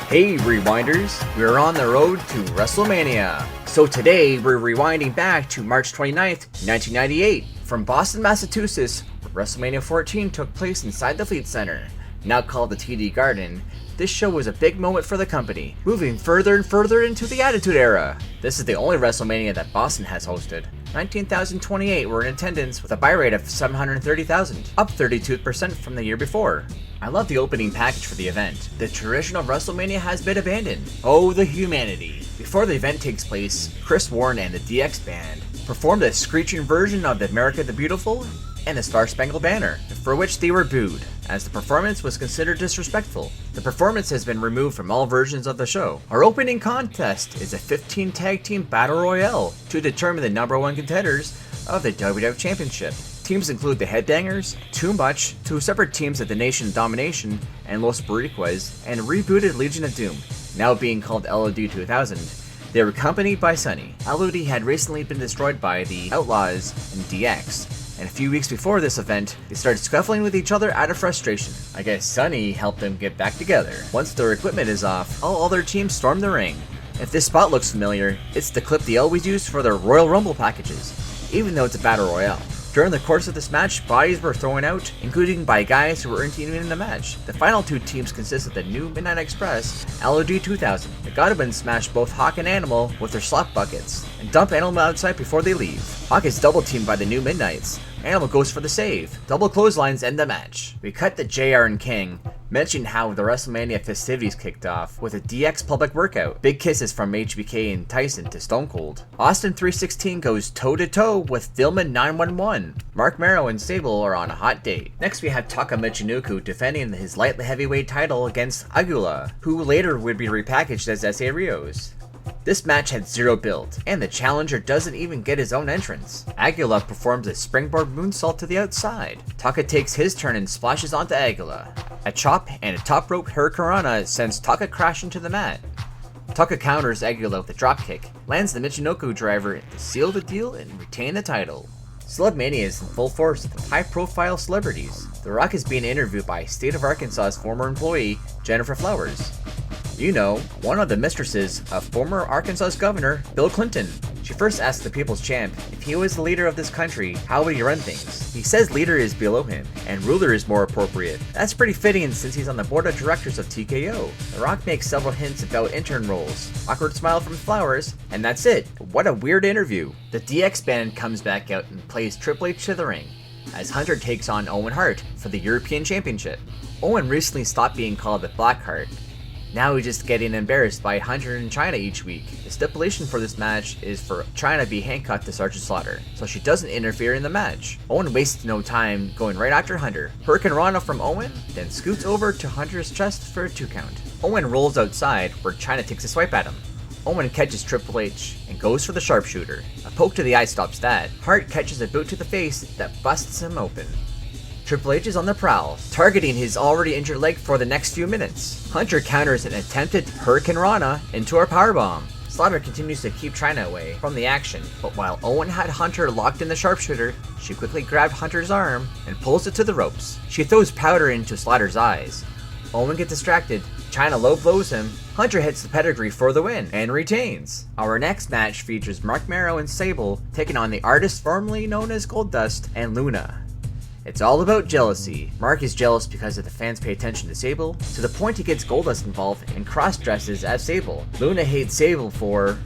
Hey Rewinders, we're on the road to Wrestlemania. So today we're rewinding back to March 29th, 1998. From Boston, Massachusetts, where WrestleMania 14 took place inside the Fleet Center, now called the TD Garden. This show was a big moment for the company, moving further and further into the Attitude Era. This is the only WrestleMania that Boston has hosted. 19,028 were in attendance with a buy rate of 730,000, up 32% from the year before. I love the opening package for the event. The traditional WrestleMania has been abandoned. Oh, the humanity. Before the event takes place, Chris Warren and the DX Band performed a screeching version of the America the Beautiful and the Star Spangled Banner, for which they were booed, as the performance was considered disrespectful. The performance has been removed from all versions of the show. Our opening contest is a 15 tag team battle royale to determine the number one contenders of the WWF Championship. Teams include the Headbangers, Too Much, two separate teams at the Nation Domination and Los Boricuas, and rebooted Legion of Doom, now being called LOD 2000. They were accompanied by Sunny. LOD had recently been destroyed by the Outlaws and DX, and a few weeks before this event, they started scuffling with each other out of frustration. I guess Sunny helped them get back together. Once their equipment is off, all other teams storm the ring. If this spot looks familiar, it's the clip they always use for their Royal Rumble packages, even though it's a battle royale. During the course of this match, bodies were thrown out, including by guys who weren't even in the match. The final two teams consist of the new Midnight Express, LOD 2000. The Godwins smash both Hawk and Animal with their slop buckets, and dump Animal outside before they leave. Hawk is double teamed by the new Midnights. Animal goes for the save. Double clotheslines end the match. We cut to JR and King, mentioned how the WrestleMania festivities kicked off with a DX public workout. Big kisses from HBK and Tyson to Stone Cold. Austin 316 goes toe-to-toe with Dillman 911. Mark Merrow and Sable are on a hot date. Next we have Taka Michinoku defending his light heavyweight title against Aguila, who later would be repackaged as S.A. Rios. This match had zero build, and the challenger doesn't even get his own entrance. Aguila performs a springboard moonsault to the outside. Taka takes his turn and splashes onto Aguila. A chop and a top rope hurricanrana sends Taka crashing to the mat. Taka counters Aguila with a dropkick, lands the Michinoku driver to seal the deal and retain the title. Celebmania is in full force with high-profile celebrities. The Rock is being interviewed by State of Arkansas's former employee, Jennifer Flowers. You know, one of the mistresses of former Arkansas Governor Bill Clinton. She first asked the People's Champ if he was the leader of this country, how would he run things? He says leader is below him, and ruler is more appropriate. That's pretty fitting since he's on the board of directors of TKO. The Rock makes several hints about intern roles. Awkward smile from Flowers, and that's it. What a weird interview. The DX Band comes back out and plays Triple H to the ring, as Hunter takes on Owen Hart for the European Championship. Owen recently stopped being called the Black Heart. Now he's just getting embarrassed by Hunter in China each week. The stipulation for this match is for China to be handcuffed to Sergeant Slaughter, so she doesn't interfere in the match. Owen wastes no time going right after Hunter. Hurricanrana from Owen, then scoots over to Hunter's chest for a 2 count. Owen rolls outside, where China takes a swipe at him. Owen catches Triple H and goes for the sharpshooter. A poke to the eye stops that. Hart catches a boot to the face that busts him open. Triple H is on the prowl, targeting his already injured leg for the next few minutes. Hunter counters an attempted Hurricanrana into a powerbomb. Slaughter continues to keep China away from the action, but while Owen had Hunter locked in the sharpshooter, she quickly grabbed Hunter's arm and pulls it to the ropes. She throws powder into Slaughter's eyes. Owen gets distracted, China low blows him, Hunter hits the pedigree for the win and retains. Our next match features Mark Merrow and Sable taking on the artists formerly known as Goldust and Luna. It's all about jealousy. Mark is jealous because of the fans pay attention to Sable, to the point he gets Goldust involved and cross-dresses as Sable. Luna hates Sable for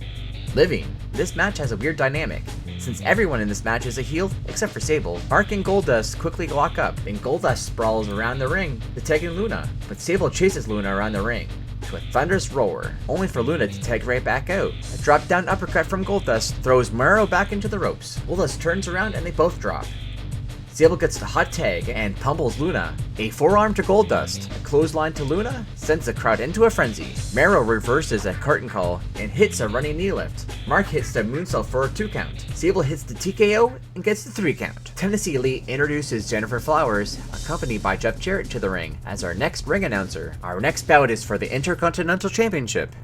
living. This match has a weird dynamic, since everyone in this match is a heel except for Sable. Mark and Goldust quickly lock up, and Goldust sprawls around the ring, attacking Luna, but Sable chases Luna around the ring to a thunderous roar, only for Luna to tag right back out. A drop-down uppercut from Goldust throws Merrow back into the ropes. Goldust turns around and they both drop. Sable gets the hot tag and pummels Luna. A forearm to Goldust, a clothesline to Luna, sends the crowd into a frenzy. Merrow reverses a curtain call and hits a running knee lift. Mark hits the moonsault for a 2 count. Sable hits the TKO and gets the 3 count. Tennessee Elite introduces Jennifer Flowers, accompanied by Jeff Jarrett, to the ring as our next ring announcer. Our next bout is for the Intercontinental Championship.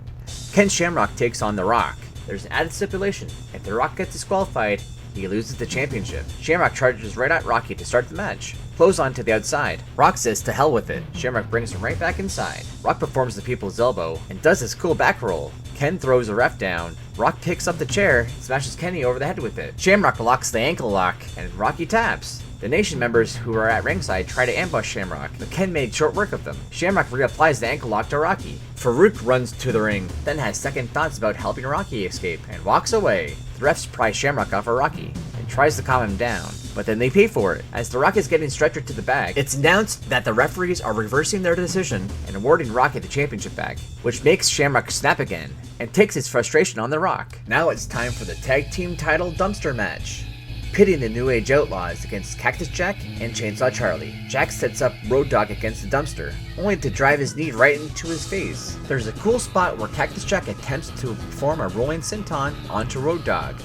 Ken Shamrock takes on The Rock. There's an added stipulation. If The Rock gets disqualified, he loses the championship. Shamrock charges right at Rocky to start the match. clothesline to the outside. Rock says to hell with it. Shamrock brings him right back inside. Rock performs the people's elbow and does his cool back roll. Ken throws a ref down. Rock picks up the chair and smashes Kenny over the head with it. Shamrock locks the ankle lock and Rocky taps. The Nation members who are at ringside try to ambush Shamrock, but Ken made short work of them. Shamrock reapplies the ankle lock to Rocky. Farouk runs to the ring, then has second thoughts about helping Rocky escape, and walks away. The refs pry Shamrock off of Rocky, and tries to calm him down, but then they pay for it. As The Rock is getting stretchered to the bag, it's announced that the referees are reversing their decision and awarding Rocky the championship bag, which makes Shamrock snap again, and takes his frustration on The Rock. Now it's time for the tag team title dumpster match, pitting the New Age Outlaws against Cactus Jack and Chainsaw Charlie. Jack sets up Road Dogg against the dumpster, only to drive his knee right into his face. There's a cool spot where Cactus Jack attempts to perform a rolling senton onto Road Dogg,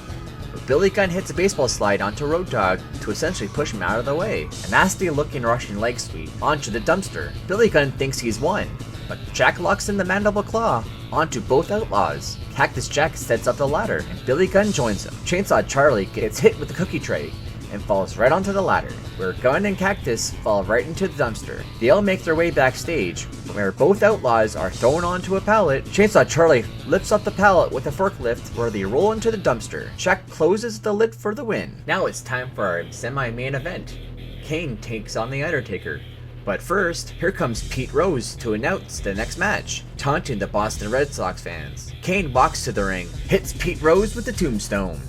but Billy Gunn hits a baseball slide onto Road Dogg to essentially push him out of the way. A nasty looking Russian leg sweep onto the dumpster. Billy Gunn thinks he's won, but Jack locks in the mandible claw onto both Outlaws. Cactus Jack sets up the ladder, and Billy Gunn joins him. Chainsaw Charlie gets hit with the cookie tray and falls right onto the ladder, where Gunn and Cactus fall right into the dumpster. They all make their way backstage, where both Outlaws are thrown onto a pallet. Chainsaw Charlie lifts up the pallet with a forklift, where they roll into the dumpster. Jack closes the lid for the win. Now it's time for our semi-main event. Kane takes on the Undertaker. But first, here comes Pete Rose to announce the next match, taunting the Boston Red Sox fans. Kane walks to the ring, hits Pete Rose with the tombstone.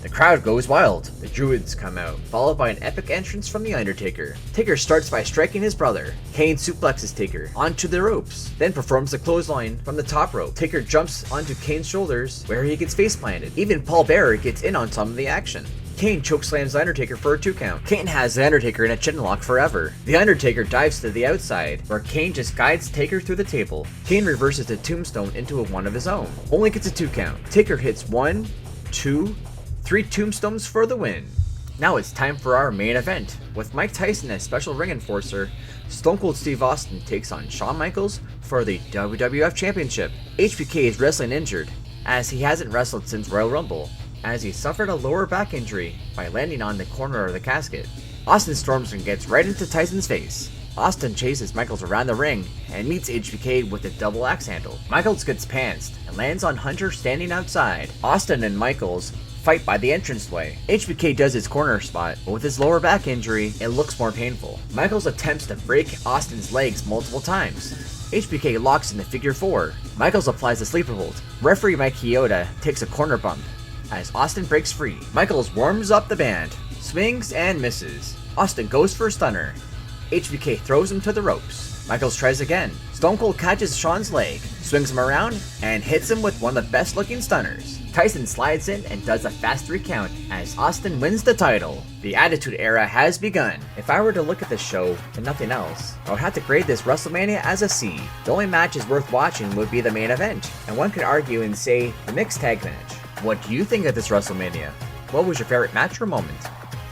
The crowd goes wild. The Druids come out, followed by an epic entrance from the Undertaker. Taker starts by striking his brother. Kane suplexes Taker onto the ropes, then performs the clothesline from the top rope. Taker jumps onto Kane's shoulders, where he gets face planted. Even Paul Bearer gets in on some of the action. Kane chokeslams the Undertaker for a 2 count. Kane has the Undertaker in a chin lock forever. The Undertaker dives to the outside, where Kane just guides Taker through the table. Kane reverses the tombstone into one of his own. Only gets a 2 count. Taker hits 1, 2, 3 tombstones for the win. Now it's time for our main event. With Mike Tyson as special ring enforcer, Stone Cold Steve Austin takes on Shawn Michaels for the WWF Championship. HBK is wrestling injured, as he hasn't wrestled since Royal Rumble, as he suffered a lower back injury by landing on the corner of the casket. Austin storms and gets right into Tyson's face. Austin chases Michaels around the ring and meets HBK with a double axe handle. Michaels gets pantsed and lands on Hunter standing outside. Austin and Michaels fight by the entranceway. HBK does his corner spot, but with his lower back injury, it looks more painful. Michaels attempts to break Austin's legs multiple times. HBK locks in the figure 4. Michaels applies the sleeper hold. Referee Mike Chioda takes a corner bump as Austin breaks free. Michaels warms up the band, swings and misses. Austin goes for a stunner. HBK throws him to the ropes. Michaels tries again. Stone Cold catches Shawn's leg, swings him around, and hits him with one of the best looking stunners. Tyson slides in and does a fast 3 count as Austin wins the title. The Attitude Era has begun. If I were to look at this show and nothing else, I would have to grade this WrestleMania as a C. The only matches worth watching would be the main event, and one could argue and say the mixed tag match. What do you think of this WrestleMania? What was your favorite match or moment?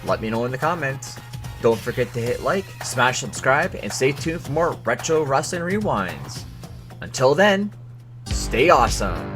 Let me know in the comments. Don't forget to hit like, smash subscribe, and stay tuned for more retro wrestling rewinds. Until then, stay awesome.